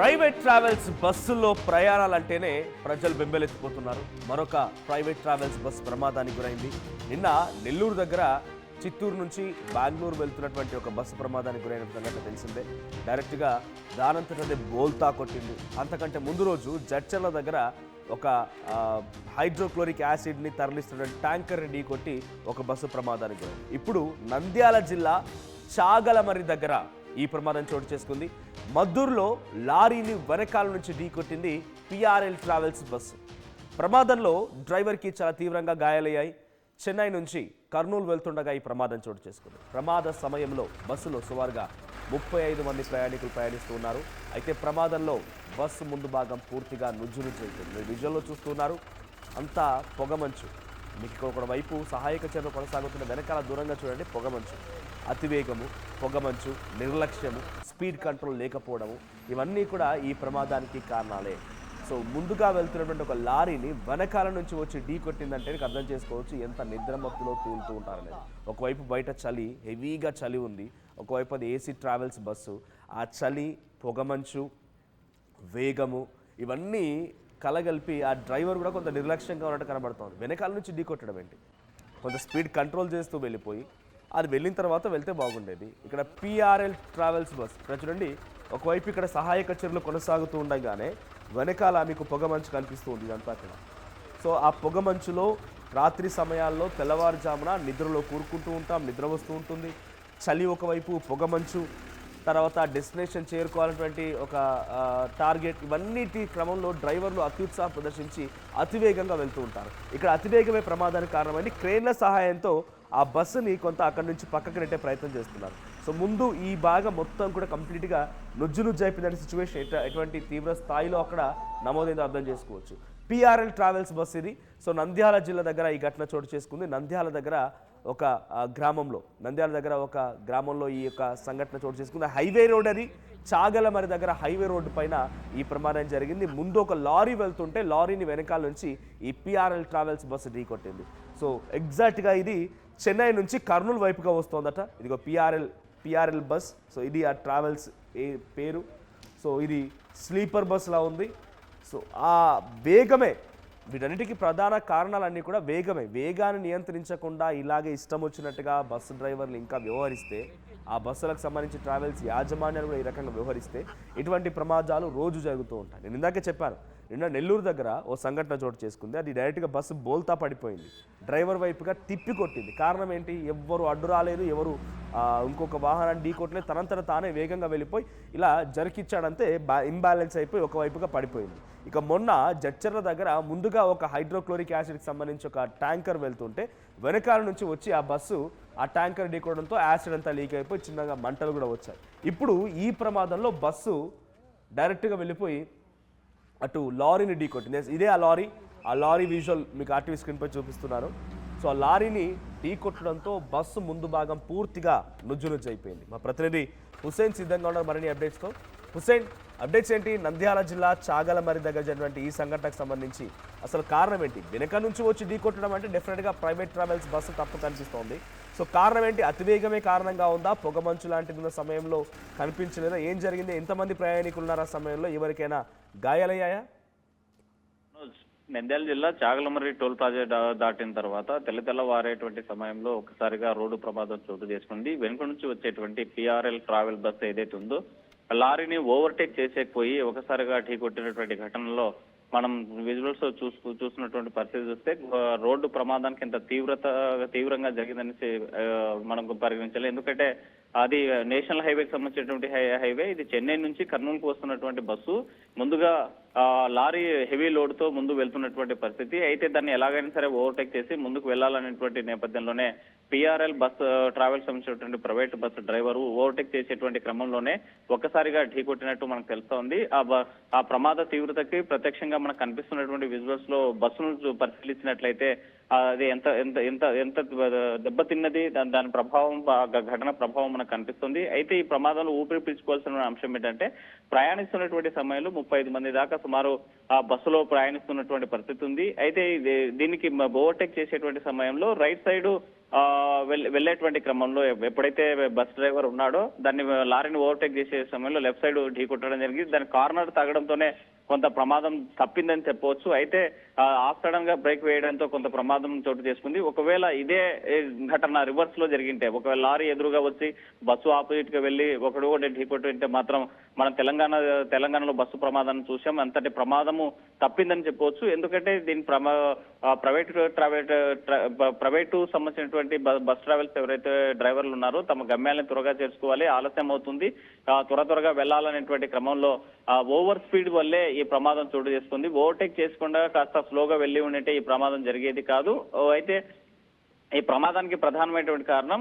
Private travels బస్సుల్లో ప్రయాణాలంటేనే ప్రజలు బెంబెలెత్తిపోతున్నారు. మరొక ప్రైవేట్ ట్రావెల్స్ బస్సు ప్రమాదానికి గురైంది. నిన్న నెల్లూరు దగ్గర చిత్తూరు నుంచి బెంగళూరు వెళ్తున్నటువంటి ఒక బస్సు ప్రమాదానికి గురైన సంగతి తెలిసిందే. డైరెక్ట్గా దానంతటదే బోల్తా కొట్టింది. అంతకంటే ముందు రోజు జడ్చర్ల దగ్గర ఒక హైడ్రోక్లోరిక్ యాసిడ్ని తరలిస్తున్న ట్యాంకర్ ఢీ కొట్టి ఒక బస్సు ప్రమాదానికి గురైంది. ఇప్పుడు నంద్యాల జిల్లా చాగలమర్రి దగ్గర ఈ ప్రమాదం చోటు చేసుకుంది. మద్దూరులో లారీని వెనకాల నుంచి ఢీకొట్టింది పిఆర్ఎల్ ట్రావెల్స్ బస్సు. ప్రమాదంలో డ్రైవర్కి చాలా తీవ్రంగా గాయాలయ్యాయి. చెన్నై నుంచి కర్నూలు వెళ్తుండగా ఈ ప్రమాదం చోటు చేసుకుంది. ప్రమాద సమయంలో బస్సులో సుమారుగా 35 మంది ప్రయాణికులు ప్రయాణిస్తూ ఉన్నారు. అయితే ప్రమాదంలో బస్సు ముందు భాగం పూర్తిగా నుజ్జునుజ్జైపోయింది. మీరు విజువల్లో చూస్తున్నారు, అంతా పొగమంచు. మీకు ఒక వైపు సహాయక చర్యలు కొనసాగుతున్న వెనకాల దూరంగా చూడండి, పొగమంచు, అతివేగము, పొగమంచు, నిర్లక్ష్యము, స్పీడ్ కంట్రోల్ లేకపోవడము, ఇవన్నీ కూడా ఈ ప్రమాదానికి కారణాలే. సో ముందుగా వెళ్తున్నటువంటి ఒక లారీని వెనకాల నుంచి వచ్చి ఢీ కొట్టిందంటే అర్థం చేసుకోవచ్చు ఎంత నిద్రమత్తులో తూలుతూ ఉంటారనేది. ఒకవైపు బయట చలి, హెవీగా చలి ఉంది. ఒకవైపు అది ఏసీ ట్రావెల్స్ బస్సు. ఆ చలి, పొగమంచు, వేగము ఇవన్నీ కలగలిపి ఆ డ్రైవర్ కూడా కొంత నిర్లక్ష్యంగా ఉన్నట్టు కనబడుతోంది. వెనకాల నుంచి ఢీ కొట్టడం ఏంటి, కొంత స్పీడ్ కంట్రోల్ చేస్తూ వెళ్ళిపోయి అది వెళ్ళిన తర్వాత వెళ్తే బాగుండేది. ఇక్కడ పిఆర్ఎల్ ట్రావెల్స్ బస్ ఇక్కడ చూడండి, ఒకవైపు ఇక్కడ సహాయక చర్యలు కొనసాగుతూ ఉండగానే వెనకాల మీకు పొగమంచు కనిపిస్తూ ఉంది ఇదంతా కూడా. సో ఆ పొగమంచులో రాత్రి సమయాల్లో తెల్లవారుజామున నిద్రలో కూరుకుంటూ ఉంటాం, నిద్ర వస్తూ ఉంటుంది. చలి ఒకవైపు, పొగమంచు, తర్వాత డెస్టినేషన్ చేరుకోవాలన్నటువంటి ఒక టార్గెట్, ఇవన్నిటి క్రమంలో డ్రైవర్లు అత్యుత్సాహం ప్రదర్శించి అతివేగంగా వెళ్తూ ఉంటారు. ఇక్కడ అతివేగమే ప్రమాదానికి కారణమైంది. క్రేన్ల సహాయంతో ఆ బస్సుని కొంత అక్కడి నుంచి పక్కకు నెట్టే ప్రయత్నం చేస్తున్నారు. సో ముందు ఈ భాగం మొత్తం కూడా కంప్లీట్గా నుజ్జైపోయిందనే సిచ్యువేషన్ ఎటువంటి తీవ్ర స్థాయిలో అక్కడ నమోదైందో అర్థం చేసుకోవచ్చు. పిఆర్ఎల్ ట్రావెల్స్ బస్ ఇది. సో నంద్యాల జిల్లా దగ్గర ఈ ఘటన చోటు చేసుకుంది. నంద్యాల దగ్గర ఒక గ్రామంలో ఈ యొక్క సంఘటన చోటు చేసుకుంది. హైవే రోడ్ అది, చాగలమరి దగ్గర హైవే రోడ్డు పైన ఈ ప్రమాదం జరిగింది. ముందు ఒక లారీ వెళ్తుంటే లారీని వెనకాల నుంచి ఈ పిఆర్ఎల్ ట్రావెల్స్ బస్సు ఢీకొట్టింది. సో ఎగ్జాక్ట్గా ఇది చెన్నై నుంచి కర్నూలు వైపుగా వస్తుందట. ఇదిగో పిఆర్ఎల్ బస్. సో ఇది ఆ ట్రావెల్స్ పేరు. సో ఇది స్లీపర్ బస్లా ఉంది. సో ఆ వేగమే, వీటన్నిటికీ ప్రధాన కారణాలన్నీ కూడా వేగమే. వేగాన్ని నియంత్రించకుండా ఇలాగే ఇష్టం వచ్చినట్టుగా బస్సు డ్రైవర్లు ఇంకా వ్యవహరిస్తే, ఆ బస్సులకు సంబంధించి ట్రావెల్స్ యాజమాన్యాలు కూడా ఈ రకంగా వ్యవహరిస్తే ఇటువంటి ప్రమాదాలు రోజు జరుగుతూ ఉంటాయి. నేను ఇందాకే చెప్పాను, నిన్న నెల్లూరు దగ్గర ఓ సంఘటన చోటు చేసుకుంది. అది డైరెక్ట్గా బస్సు బోల్తా పడిపోయింది. డ్రైవర్ వైపుగా తిప్పి కొట్టింది. కారణం ఏంటి, ఎవ్వరు అడ్డు రాలేదు, ఎవరు ఇంకొక వాహనాన్ని ఢీ కొట్టలేదు. తనంతట తానే వేగంగా వెళ్ళిపోయి ఇలా జరికిచ్చాడంతే ఇంబ్యాలెన్స్ అయిపోయి ఒకవైపుగా పడిపోయింది. ఇక మొన్న జడ్చర్ల దగ్గర ముందుగా ఒక హైడ్రోక్లోరిక్ యాసిడ్కి సంబంధించి ఒక ట్యాంకర్ వెళ్తుంటే వెనకాల నుంచి వచ్చి ఆ బస్సు ఆ ట్యాంకర్ ఢీకోవడంతో యాసిడ్ అంతా లీక్ అయిపోయి చిన్నగా మంటలు కూడా వచ్చాయి. ఇప్పుడు ఈ ప్రమాదంలో బస్సు డైరెక్ట్గా వెళ్ళిపోయి అటు లారీని ఢీకొట్టింది. ఇదే ఆ లారీ విజువల్ మీకు ఆర్టీవీ స్క్రీన్పై చూపిస్తున్నారు. సో ఆ లారీని ఢీకొట్టడంతో బస్సు ముందు భాగం పూర్తిగా నుజ్జైపోయింది. మా ప్రతినిధి హుసేన్ సిద్ధంగా ఉన్నారు మరిన్ని అప్డేట్స్తో. హుసేన్, అప్డేట్స్ ఏంటి? నంద్యాల జిల్లా చాగలమరి దగ్గర జరిగినటువంటి ఈ సంఘటనకు సంబంధించి అసలు కారణం ఏంటి? వెనక నుంచి వచ్చి ఢీకొట్టడం అంటే డెఫినెట్గా ప్రైవేట్ ట్రావెల్స్ బస్సు తప్పు కనిపిస్తోంది. సో కారణం ఏంటి? అతివేగమే కారణంగా ఉందా? పొగమంచు లాంటిది ఉన్న సమయంలో కనిపించలేదా? ఏం జరిగింది? ఎంతమంది ప్రయాణికులు ఉన్నారు ఆ సమయంలో? ఎవరికైనా గాయాలయ్యాయా? నంద్యాల జిల్లా చాగలమర్రి టోల్ ప్లాజా దాటిన తర్వాత తెల్లవారేటువంటి సమయంలో ఒకసారిగా రోడ్డు ప్రమాదం చోటు చేసుకుంది. వెనుక నుంచి వచ్చేటువంటి పిఆర్ఎల్ ట్రావెల్ బస్ ఏదైతే ఉందో లారీని ఓవర్టేక్ చేసేకపోయి ఒకసారిగా ఢీకొట్టినటువంటి ఘటనలో మనం విజువల్స్ చూసినటువంటి పరిస్థితి చూస్తే రోడ్డు ప్రమాదానికి ఎంత తీవ్రంగా జరిగిందని మనం పరిగణించాలి. ఎందుకంటే అది నేషనల్ హైవేకి సంబంధించినటువంటి హైవే. ఇది చెన్నై నుంచి కర్నూలుకు వస్తున్నటువంటి బస్సు ముందుగా లారీ హెవీ లోడ్ తో ముందు వెళ్తున్నటువంటి పరిస్థితి. అయితే దాన్ని ఎలాగైనా సరే ఓవర్టేక్ చేసి ముందుకు వెళ్లాలనేటువంటి నేపథ్యంలోనే పిఆర్ఎల్ బస్ ట్రావెల్స్ సంబంధించినటువంటి ప్రైవేట్ బస్సు డ్రైవర్ ఓవర్టేక్ చేసేటువంటి క్రమంలోనే ఒక్కసారిగా ఢీకొట్టినట్టు మనకు తెలుస్తోంది. ఆ ప్రమాద తీవ్రతకి ప్రత్యక్షంగా మనకు కనిపిస్తున్నటువంటి విజువల్స్ లో బస్సును పరిశీలించినట్లయితే అది ఎంత ఎంత ఎంత ఎంత దెబ్బతిన్నది, దాని ప్రభావం, ఘటన ప్రభావం మనకు కనిపిస్తుంది. అయితే ఈ ప్రమాదంలో ఊపిరి పీల్చుకోవాల్సిన అంశం ఏంటంటే ప్రయాణిస్తున్నటువంటి సమయంలో 35 మంది దాకా సుమారు ఆ బస్సులో ప్రయాణిస్తున్నటువంటి పరిస్థితి ఉంది. అయితే దీనికి ఓవర్టేక్ చేసేటువంటి సమయంలో రైట్ సైడ్ వెళ్ళేటువంటి క్రమంలో ఎప్పుడైతే బస్ డ్రైవర్ ఉన్నాడో దాన్ని లారీని ఓవర్టేక్ చేసే సమయంలో లెఫ్ట్ సైడ్ ఢీ కొట్టడం జరిగింది. దాని కార్నర్ తగ్గడంతోనే కొంత ప్రమాదం తప్పిందని చెప్పవచ్చు. అయితే ఆఫ్ సడన్ గా బ్రేక్ వేయడంతో కొంత ప్రమాదం చోటు చేసుకుంది. ఒకవేళ ఇదే ఘటన రివర్స్ లో జరిగింటే, ఒకవేళ లారీ ఎదురుగా వచ్చి బస్సు ఆపోజిట్ గా వెళ్లి ఒకడు కూడా ఢీకొట్టింటే మాత్రం మనం తెలంగాణలో బస్సు ప్రమాదాన్ని చూసాం. అంతటి ప్రమాదము తప్పిందని చెప్పవచ్చు. ఎందుకంటే దీని ప్రైవేటు సంబంధించినటువంటి బస్ ట్రావెల్స్ ఎవరైతే డ్రైవర్లు ఉన్నారో తమ గమ్యాలను త్వరగా చేర్చుకోవాలి, ఆలస్యం అవుతుంది, త్వరగా వెళ్లాలనేటువంటి క్రమంలో ఓవర్ స్పీడ్ వల్లే ఈ ప్రమాదం చోటు చేసుకుంది. ఓవర్టేక్ చేసుకుండా కాస్త స్లోగా వెళ్లి ఉంటే ఈ ప్రమాదం జరిగేది కాదు. అయితే ఈ ప్రమాదానికి ప్రధానమైనటువంటి కారణం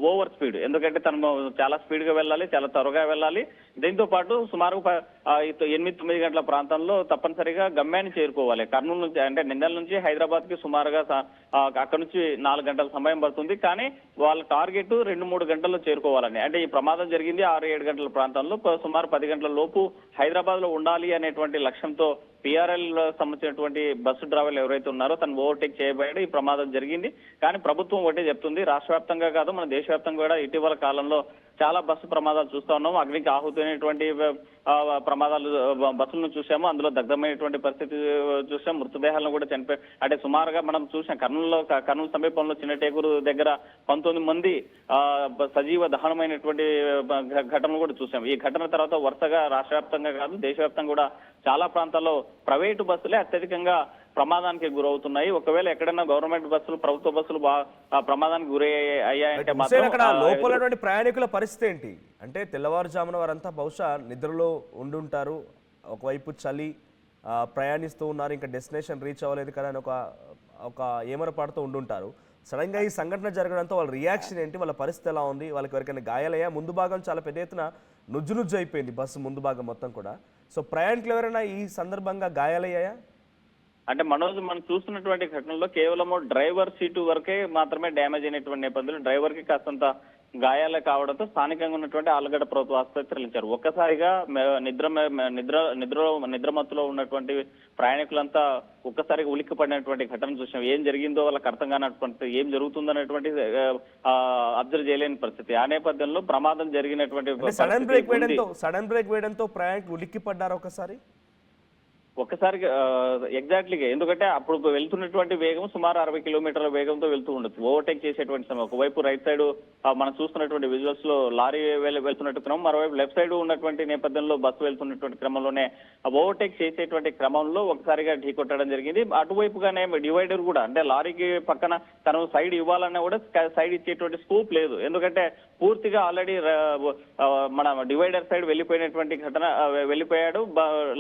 ఓవర్ స్పీడ్. ఎందుకంటే తను చాలా స్పీడ్ గా వెళ్ళాలి, చాలా త్వరగా వెళ్ళాలి. దీంతో పాటు సుమారు 8-9 గంటల ప్రాంతంలో తప్పనిసరిగా గమ్యాన్ని చేరుకోవాలి. కర్నూలు నుంచి అంటే నిందల నుంచి హైదరాబాద్ కి సుమారుగా అక్కడ నుంచి 4 గంటల సమయం పడుతుంది. కానీ వాళ్ళ టార్గెట్ 2-3 గంటల్లో చేరుకోవాలని. అంటే ఈ ప్రమాదం జరిగింది 6-7 గంటల ప్రాంతంలో, సుమారు 10 గంటల లోపు హైదరాబాద్ లో ఉండాలి అనేటువంటి లక్ష్యంతో పిఆర్ఎల్ సంబంధించినటువంటి బస్సు డ్రైవర్లు ఎవరైతే ఉన్నారో తను ఓవర్టేక్ చేయబడి ఈ ప్రమాదం జరిగింది. కానీ ప్రభుత్వం ఒకటే చెప్తుంది, రాష్ట్ర వ్యాప్తంగా కాదు మన దేశవ్యాప్తంగా కూడా ఇటీవల కాలంలో చాలా బస్సు ప్రమాదాలు చూస్తా ఉన్నాము. అగ్నికి ఆహుతైనటువంటి ప్రమాదాలు బస్సులను చూసాము. అందులో దగ్ధమైనటువంటి పరిస్థితి చూసాం. మృతదేహాలను కూడా చనిపోయి అంటే సుమారుగా మనం చూసాం. కర్నూలు సమీపంలో చిన్నటేకూరు దగ్గర 19 మంది సజీవ దహనమైనటువంటి ఘటనలు కూడా చూసాం. ఈ ఘటన తర్వాత వరుసగా రాష్ట్ర వ్యాప్తంగా కాదు దేశవ్యాప్తంగా కూడా చాలా ప్రాంతాల్లో ప్రైవేటు బస్సులే అత్యధికంగా ప్రమాదానికి గురవుతున్నాయి. ఒకవేళ ఎక్కడైనా గవర్నమెంట్ బస్సులు, ప్రభుత్వ బస్సులు ప్రమాదానికి గురి అయ్యాయంటే మాత్రం అక్కడ లోపల ప్రయాణికుల పరిస్థితి ఏంటి అంటే తెల్లవారుజామున వారంతా బహుశా నిద్రలో ఉండుంటారు, ఒకవైపు చలి, ప్రయాణిస్తూ ఉన్నారు, ఇంకా డెస్టినేషన్ రీచ్ అవ్వలేదు కదా అని ఒక ఏమరపాటుతో ఉండుంటారు. సడన్ గా ఈ సంఘటన జరగడంతో వాళ్ళ రియాక్షన్ ఏంటి, వాళ్ళ పరిస్థితి ఎలా ఉంది, వాళ్ళకి ఎవరికైనా గాయాలయ్యా? ముందు భాగం చాలా పెద్ద ఎత్తున నుజ్జు అయిపోయింది బస్సు ముందు భాగం మొత్తం కూడా. సో ప్రయాణికులు ఎవరైనా ఈ సందర్భంగా గాయాలయ్యాయా? అంటే మనోజ్ మనం చూస్తున్నటువంటి ఘటనలో కేవలం డ్రైవర్ సీటు వరకే మాత్రమే డ్యామేజ్ అయినటువంటి నేపథ్యంలో డ్రైవర్ కి కాస్తంత గాయాలు కావడంతో స్థానికంగా ఉన్నటువంటి ఆలగడ్డ ప్రభుత్వ ఆసుపత్రికి తరలించారు. ఒక్కసారిగా నిద్రమత్తులో ఉన్నటువంటి ప్రయాణికులంతా ఒక్కసారిగా ఉలిక్కి పడినటువంటి ఘటన చూసాం. ఏం జరిగిందో వాళ్ళకి అర్థం కానటువంటి, ఏం జరుగుతుందనేటువంటి అబ్జర్వ్ చేయలేని పరిస్థితి. ఆ నేపథ్యంలో ప్రమాదం జరిగినటువంటి సడన్ బ్రేక్ వేయడంతో ప్రయాణికులు ఉలిక్కి పడ్డారు ఒక్కసారిగా ఎగ్జాక్ట్లీగా. ఎందుకంటే అప్పుడు వెళ్తున్నటువంటి వేగం సుమారు 60 కిలోమీటర్ల వేగంతో వెళ్తూ ఉండొచ్చు. ఓవర్టేక్ చేసేటువంటి సమయం ఒకవైపు రైట్ సైడ్ మనం చూస్తున్నటువంటి విజువల్స్ లో లారీ వెళ్తున్నట్టు క్రమం, మరోవైపు లెఫ్ట్ సైడ్ ఉన్నటువంటి నేపథ్యంలో బస్సు వెళ్తున్నటువంటి క్రమంలోనే ఓవర్టేక్ చేసేటువంటి క్రమంలో ఒకసారిగా ఢీ కొట్టడం జరిగింది. అటువైపుగానే డివైడర్ కూడా అంటే లారీకి పక్కన తను సైడ్ ఇవ్వాలన్నా కూడా సైడ్ ఇచ్చేటువంటి స్కోప్ లేదు. ఎందుకంటే పూర్తిగా ఆల్రెడీ మన డివైడర్ సైడ్ వెళ్ళిపోయినటువంటి ఘటన వెళ్ళిపోయాడు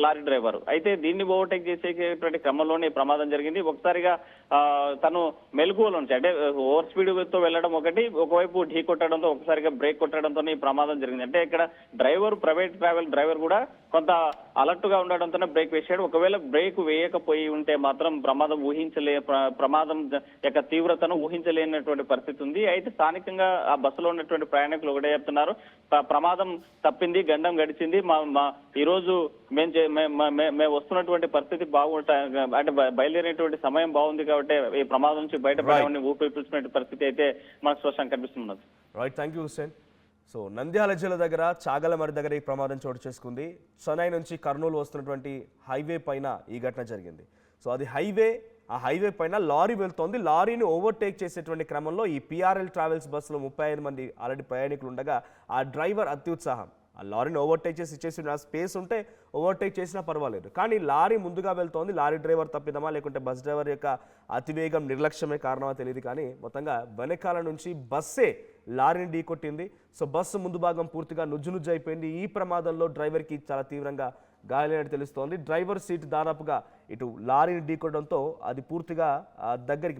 లారీ డ్రైవర్. అయితే దీన్ని ఓవర్టేక్ చేసేటువంటి క్రమంలోనే ప్రమాదం జరిగింది. ఒకసారిగా తను మెలకువలో నుంచి అంటే ఓవర్ స్పీడ్ తో వెళ్ళడం ఒకవైపు ఢీ కొట్టడంతో ఒకసారిగా బ్రేక్ కొట్టడంతో ఈ ప్రమాదం జరిగింది. అంటే ఇక్కడ ప్రైవేట్ ట్రావెల్ డ్రైవర్ కూడా కొంత అలర్ట్ గా ఉండడంతోనే బ్రేక్ వేసాడు. ఒకవేళ బ్రేక్ వేయకపోయి ఉంటే మాత్రం ప్రమాదం యొక్క తీవ్రతను ఊహించలేనటువంటి పరిస్థితి ఉంది. అయితే స్థానికంగా ఆ బస్సులో ఉన్నటువంటి ప్రయాణికులు ఒకటే చెప్తున్నారు, ప్రమాదం తప్పింది, గండం గడిచింది, ఈ రోజు మేము వస్తున్నటువంటి పరిస్థితి అంటే బయలుదేరేటువంటి సమయం బాగుంది కాబట్టి ఈ ప్రమాదం నుంచి బయటపడేవాడిని ఊపిరి పీల్చుకునే పరిస్థితి అయితే మనకు స్పష్టంగా కనిపిస్తున్నది. Right, thank you Hussain. So Nandyal జిల్లా దగ్గర చాగలమరి దగ్గర ఈ ప్రమాదం చోటు చేసుకుంది. చెన్నై నుంచి కర్నూలు వస్తున్నటువంటి హైవే పైన ఈ ఘటన జరిగింది. సో అది ఆ హైవే పైన లారీ వెళ్తోంది. లారీని ఓవర్టేక్ చేసేటువంటి క్రమంలో ఈ పిఆర్ఎల్ ట్రావెల్స్ బస్సులో 35 మంది ఆల్రెడీ ప్రయాణికులు ఉండగా ఆ డ్రైవర్ అత్యుత్సాహం, ఆ లారీని ఓవర్టేక్ చేసి స్పేస్ ఉంటే ఓవర్టేక్ చేసినా పర్వాలేదు, కానీ లారీ ముందుగా వెళ్తోంది. లారీ డ్రైవర్ తప్పిదమా లేకుంటే బస్ డ్రైవర్ యొక్క అతివేగం నిర్లక్ష్యమే కారణమా తెలియదు, కానీ మొత్తంగా వెనకాల నుంచి బస్సే లారీని ఢీకొట్టింది. సో బస్సు ముందు భాగం పూర్తిగా నుజ్జు అయిపోయింది. ఈ ప్రమాదంలో డ్రైవర్కి చాలా తీవ్రంగా గాయాలైనట్టు తెలుస్తోంది. డ్రైవర్ సీట్ దాదాపుగా ఇటు లారీని ఢీకొట్టడంతో అది పూర్తిగా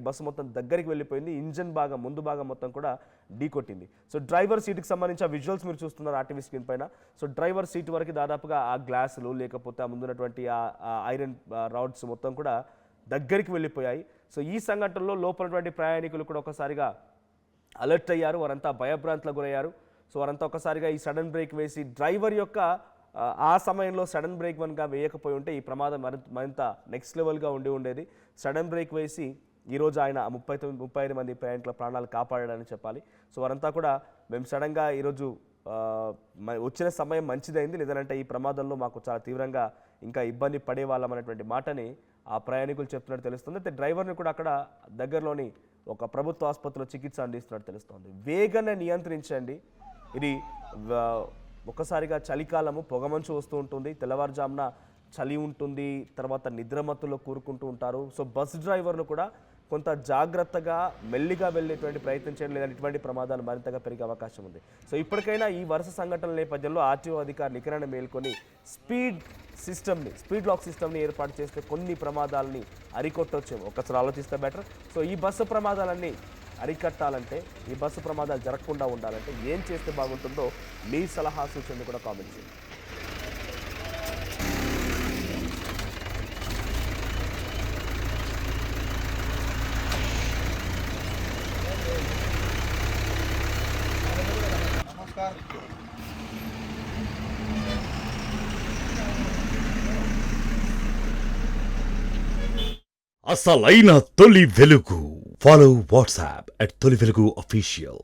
బస్సు మొత్తం దగ్గరికి వెళ్ళిపోయింది. ఇంజన్ భాగం ముందు భాగం మొత్తం కూడా ఢీకొట్టింది. సో డ్రైవర్ సీట్కి సంబంధించిన విజువల్స్ మీరు చూస్తున్నారు ఆర్టీవీ స్క్రీన్ పైన. సో డ్రైవర్ సీట్ వరకు దాదాపుగా ఆ గ్లాసులు లేకపోతే ఆ ముందున్నటువంటి ఆ ఐరన్ రాడ్స్ మొత్తం కూడా దగ్గరికి వెళ్ళిపోయాయి. సో ఈ సంఘటనలో లోపలటువంటి ప్రయాణికులు కూడా ఒకసారిగా అలర్ట్ అయ్యారు, వారంతా భయభ్రాంతులకు గురయ్యారు. సో వారంతా ఒకసారిగా ఈ సడన్ బ్రేక్ వేసి డ్రైవర్ యొక్క ఆ సమయంలో సడన్ బ్రేక్ వన్గా వేయకపోయి ఉంటే ఈ ప్రమాదం మరింత నెక్స్ట్ లెవెల్గా ఉండేది. సడన్ బ్రేక్ వేసి ఈరోజు ఆయన 35 మంది ప్రయాణికుల ప్రాణాలు కాపాడాడని చెప్పాలి. సో వారంతా కూడా మేము సడన్గా ఈరోజు వచ్చిన సమయం మంచిదైంది, లేదంటే ఈ ప్రమాదంలో మాకు చాలా తీవ్రంగా ఇంకా ఇబ్బంది పడేవాళ్ళం అనేటువంటి మాటని ఆ ప్రయాణికులు చెప్తున్నట్టు తెలుస్తుంది. అయితే డ్రైవర్ని కూడా అక్కడ దగ్గరలోని ఒక ప్రభుత్వ ఆసుపత్రిలో చికిత్స అందిస్తున్నట్టు తెలుస్తుంది. వేగాన్ని నియంత్రించండి. ఇది ఒకసారిగా చలికాలము, పొగమంచు వస్తూ ఉంటుంది, తెల్లవారుజామున చలి ఉంటుంది, తర్వాత నిద్రమత్తులో కూరుకుంటూ ఉంటారు. సో బస్ డ్రైవర్లు కూడా కొంత జాగ్రత్తగా మెల్లిగా వెళ్ళేటువంటి ప్రయత్నం చేయడం, లేదంటే ఇటువంటి ప్రమాదాలు మరింతగా పెరిగే అవకాశం ఉంది. సో ఇప్పటికైనా ఈ వరుస సంఘటనల నేపథ్యంలో ఆర్టీఓ అధికారులు ఇకరైనా మేల్కొని స్పీడ్ లాక్ సిస్టమ్ని ఏర్పాటు చేస్తే కొన్ని ప్రమాదాలని అరికొట్టొచ్చేమో. ఒకసారి ఆలోచిస్తే బెటర్. సో ఈ బస్సు ప్రమాదాలన్నీ అరికట్టాలంటే, ఈ బస్సు ప్రమాదాలు జరగకుండా ఉండాలంటే ఏం చేస్తే బాగుంటుందో మీ సలహా సూచనలు కూడా కామెంట్ చేయండి. అసలైన తొలి వెలుగు. ఫాలో వాట్సాప్ @తొలి వెలుగు official.